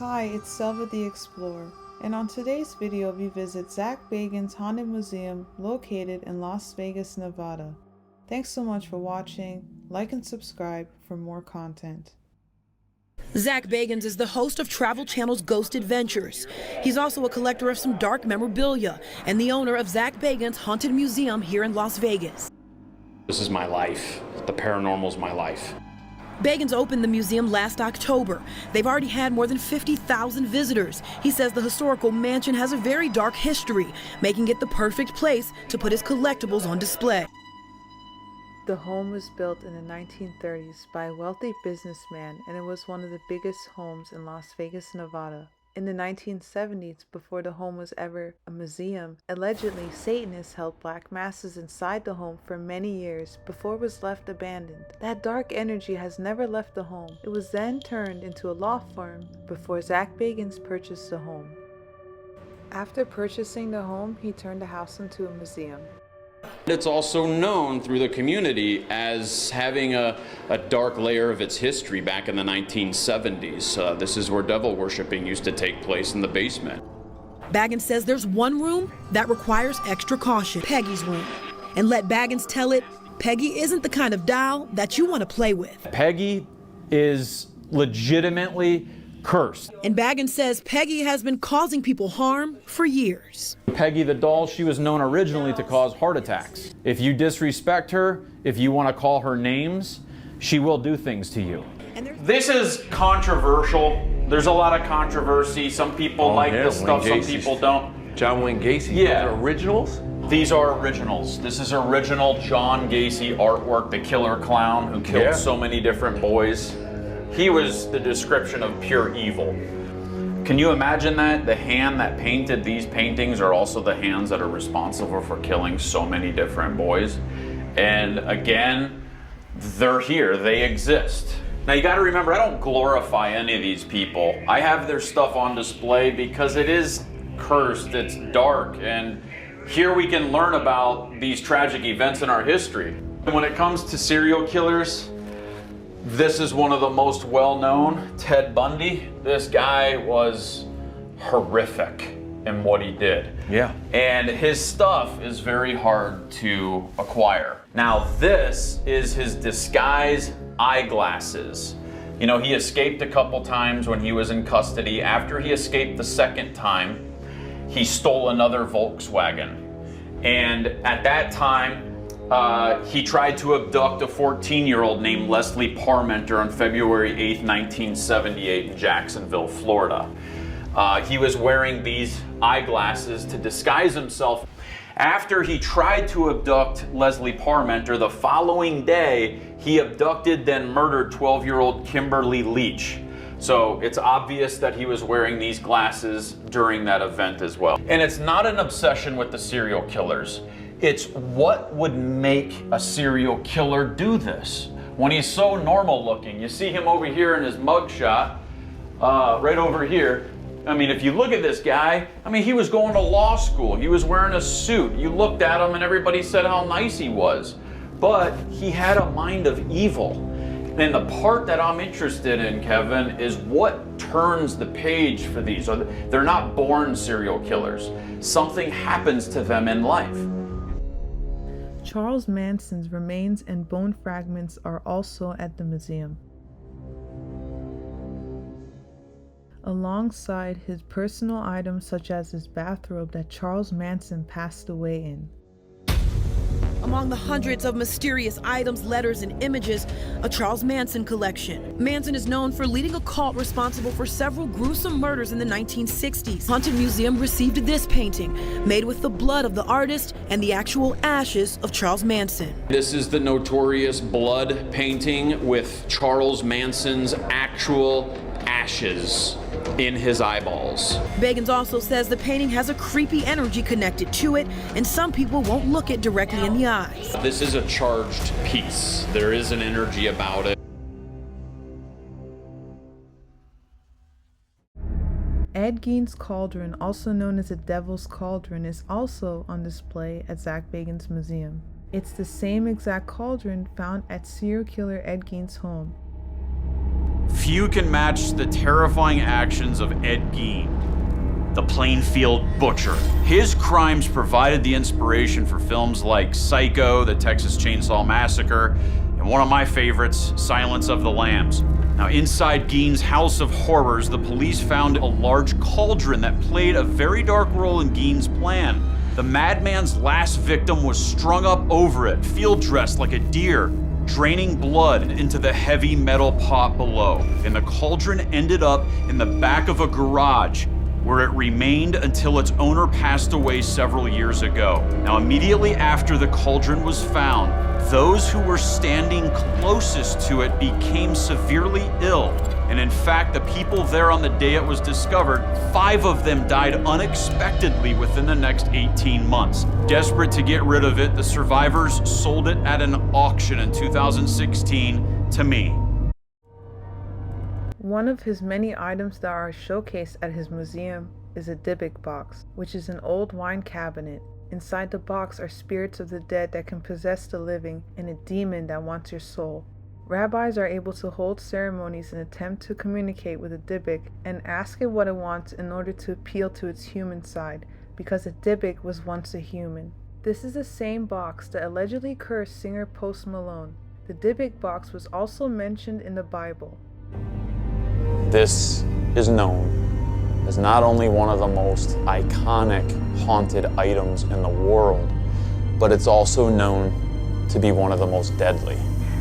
Hi, it's Selva the Explorer, and on today's video we visit Zak Bagan'S Haunted Museum located in Las Vegas, Nevada. Thanks so much for watching. Like and subscribe for more content. Zak Bagan'S is the host of Travel Channel's Ghost Adventures. He's also a collector of some dark memorabilia and the owner of Zak Bagan'S Haunted Museum here in Las Vegas. This is my life. The paranormal's my life. Bagan'S opened the museum last October. They've already had more than 50,000 visitors. He says the historical mansion has a very dark history, making it the perfect place to put his collectibles on display. The home was built in the 1930s by a wealthy businessman, and it was one of the biggest homes in Las Vegas, Nevada. In the 1970s, before the home was ever a museum, allegedly Satanists held black masses inside the home for many years before it was left abandoned. That dark energy has never left the home. It was then turned into a law firm before Zak Bagan'S purchased the home. After purchasing the home, he turned the house into a museum. It's also known through the community as having a dark layer of its history back in the 1970s. This is where devil worshiping used to take place, in the basement. Bagan'S says there's one room that requires extra caution, Peggy's room. And let Bagan'S tell it, Peggy isn't the kind of doll that you want to play with. Peggy is legitimately cursed. And Bagan'S says Peggy has been causing people harm for years. Peggy the doll, she was known originally to cause heart attacks. If you disrespect her, if you want to call her names, she will do things to you. This is controversial. There's a lot of controversy. Some people like this stuff, some people don't. John Wayne Gacy, Yeah. Those are originals? These are originals. This is original John Gacy artwork, the killer clown who killed so many different boys. He was the description of pure evil. Can you imagine that? The hand that painted these paintings are also the hands that are responsible for killing so many different boys. And again, they're here, they exist. Now you gotta remember, I don't glorify any of these people. I have their stuff on display because it is cursed, it's dark, and here we can learn about these tragic events in our history. When it comes to serial killers, this is one of the most well-known, Ted Bundy. This guy was horrific in what he did. Yeah. And his stuff is very hard to acquire. Now this is his disguise eyeglasses. You know, he escaped a couple times when he was in custody. After he escaped the second time, he stole another Volkswagen. And at that time, he tried to abduct a 14-year-old named Leslie Parmenter on February 8th, 1978 in Jacksonville, Florida. He was wearing these eyeglasses to disguise himself. After he tried to abduct Leslie Parmenter, the following day, he abducted then murdered 12-year-old Kimberly Leach. So it's obvious that he was wearing these glasses during that event as well. And it's not an obsession with the serial killers. It's what would make a serial killer do this when he's so normal looking. You see him over here in his mugshot, right over here. I mean, if you look at this guy, I mean, he was going to law school. He was wearing a suit. You looked at him and everybody said how nice he was. But he had a mind of evil. And the part that I'm interested in, Kevin, is what turns the page for these. They're not born serial killers. Something happens to them in life. Charles Manson's remains and bone fragments are also at the museum, alongside his personal items such as his bathrobe that Charles Manson passed away in. Among the hundreds of mysterious items, letters, and images, a Charles Manson collection. Manson is known for leading a cult responsible for several gruesome murders in the 1960s. Haunted Museum received this painting, made with the blood of the artist and the actual ashes of Charles Manson. This is the notorious blood painting with Charles Manson's actual ashes in his eyeballs. Bagan'S also says the painting has a creepy energy connected to it, and some people won't look it directly in the eyes. This is a charged piece. There is an energy about it. Ed Gein's cauldron, also known as the Devil's Cauldron, is also on display at Zak Bagan'S Museum. It's the same exact cauldron found at serial killer Ed Gein's home. Few can match the terrifying actions of Ed Gein, the Plainfield Butcher. His crimes provided the inspiration for films like Psycho, The Texas Chainsaw Massacre, and one of my favorites, Silence of the Lambs. Now, inside Gein's House of Horrors, the police found a large cauldron that played a very dark role in Gein's plan. The madman's last victim was strung up over it, field dressed like a deer, draining blood into the heavy metal pot below. And the cauldron ended up in the back of a garage, where it remained until its owner passed away several years ago. Now, immediately after the cauldron was found, those who were standing closest to it became severely ill. And in fact, the people there on the day it was discovered, 5 of them died unexpectedly within the next 18 months. Desperate to get rid of it, the survivors sold it at an auction in 2016 to me. One of his many items that are showcased at his museum is a Dybbuk box, which is an old wine cabinet. Inside the box are spirits of the dead that can possess the living and a demon that wants your soul. Rabbis are able to hold ceremonies and attempt to communicate with a Dybbuk and ask it what it wants in order to appeal to its human side, because a Dybbuk was once a human. This is the same box that allegedly cursed singer Post Malone. The Dybbuk box was also mentioned in the Bible. This is known as not only one of the most iconic haunted items in the world, but it's also known to be one of the most deadly.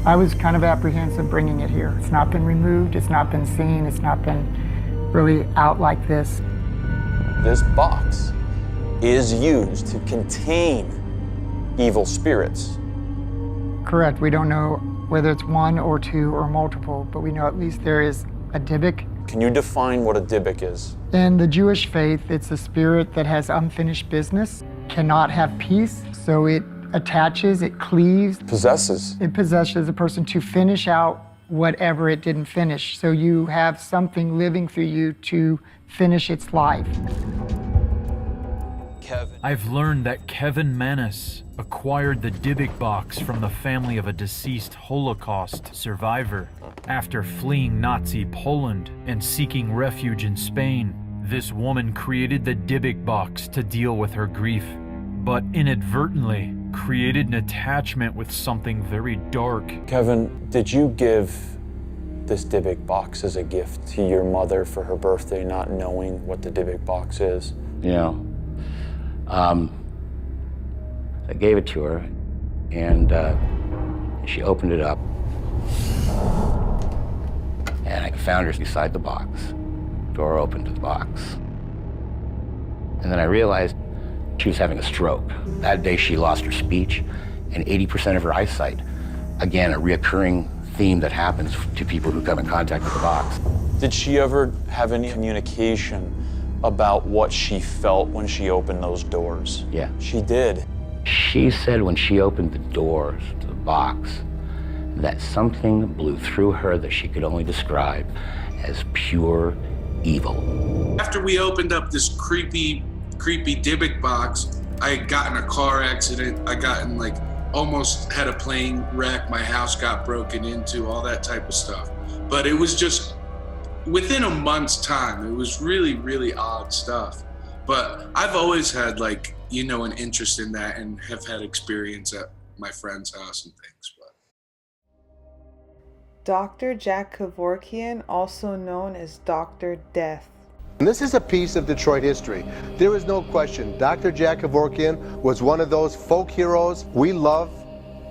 I was kind of apprehensive bringing it here. It's not been removed, it's not been seen, it's not been really out like this. This box is used to contain evil spirits. Correct, we don't know whether it's 1 or 2 or multiple, but we know at least there is a Dybbuk. Can you define what a Dybbuk is? In the Jewish faith, it's a spirit that has unfinished business, cannot have peace, so it attaches, it cleaves. Possesses. It possesses a person to finish out whatever it didn't finish. So you have something living through you to finish its life. I've learned that Kevin Manis acquired the Dybbuk box from the family of a deceased Holocaust survivor. After fleeing Nazi Poland and seeking refuge in Spain, this woman created the Dybbuk box to deal with her grief, but inadvertently created an attachment with something very dark. Kevin, did you give this Dybbuk box as a gift to your mother for her birthday, not knowing what the Dybbuk box is? Yeah. I gave it to her, and she opened it up, and I found her beside the box. Door open to the box. And then I realized she was having a stroke. That day she lost her speech and 80% of her eyesight. Again, a reoccurring theme that happens to people who come in contact with the box. Did she ever have any communication about what she felt when she opened those doors? Yeah. She did. She said when she opened the doors to the box that something blew through her that she could only describe as pure evil. After we opened up this creepy Dybbuk box, I got in a car accident. I got in almost had a plane wreck. My house got broken into, all that type of stuff. But it was just within a month's time. It was really, really odd stuff. But I've always had an interest in that and have had experience at my friend's house and things. Dr. Zak Bagan'S, also known as Dr. Death. And this is a piece of Detroit history. There is no question. Dr. Zak Bagan'S was one of those folk heroes. We love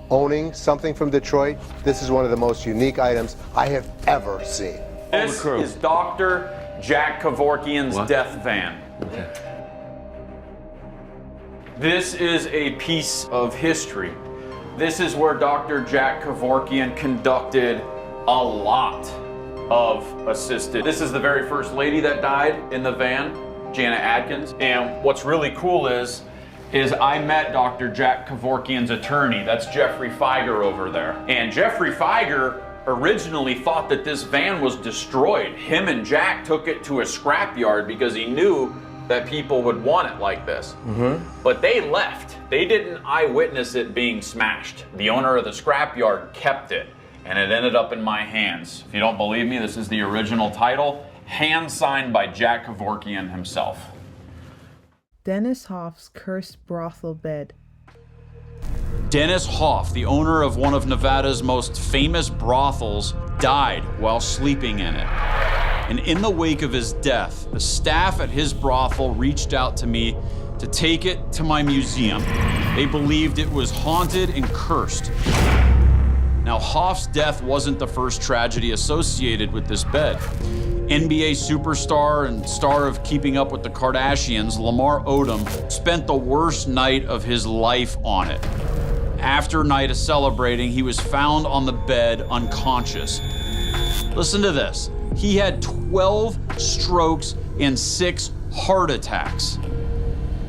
owning something from Detroit. This is one of the most unique items I have ever seen. This is Dr. Zak Bagan'S' death van. Okay. This is a piece of history. This is where Dr. Zak Bagan'S conducted a lot of assisted. This is the very first lady that died in the van, Janet Adkins. And what's really cool is I met Dr. Zak Bagan'S' attorney. That's Jeffrey Feiger over there. And Jeffrey Feiger originally thought that this van was destroyed. Him and Jack took it to a scrapyard because he knew that people would want it like this. But they left. They didn't eyewitness it being smashed. The owner of the scrapyard kept it. and it ended up in my hands. If you don't believe me, this is the original title, hand signed by Zak Bagan'S himself. Dennis Hoff's cursed brothel bed. Dennis Hoff, the owner of one of Nevada's most famous brothels, died while sleeping in it. And in the wake of his death, the staff at his brothel reached out to me to take it to my museum. They believed it was haunted and cursed. Now, Hoff's death wasn't the first tragedy associated with this bed. NBA superstar and star of Keeping Up with the Kardashians, Lamar Odom, spent the worst night of his life on it. After night of celebrating, he was found on the bed unconscious. Listen to this. He had 12 strokes and 6 heart attacks.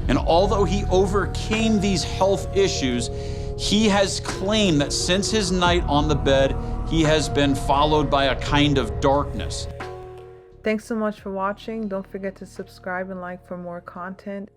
And although he overcame these health issues, he has claimed that since his night on the bed, he has been followed by a kind of darkness. Thanks so much for watching. Don't forget to subscribe and like for more content.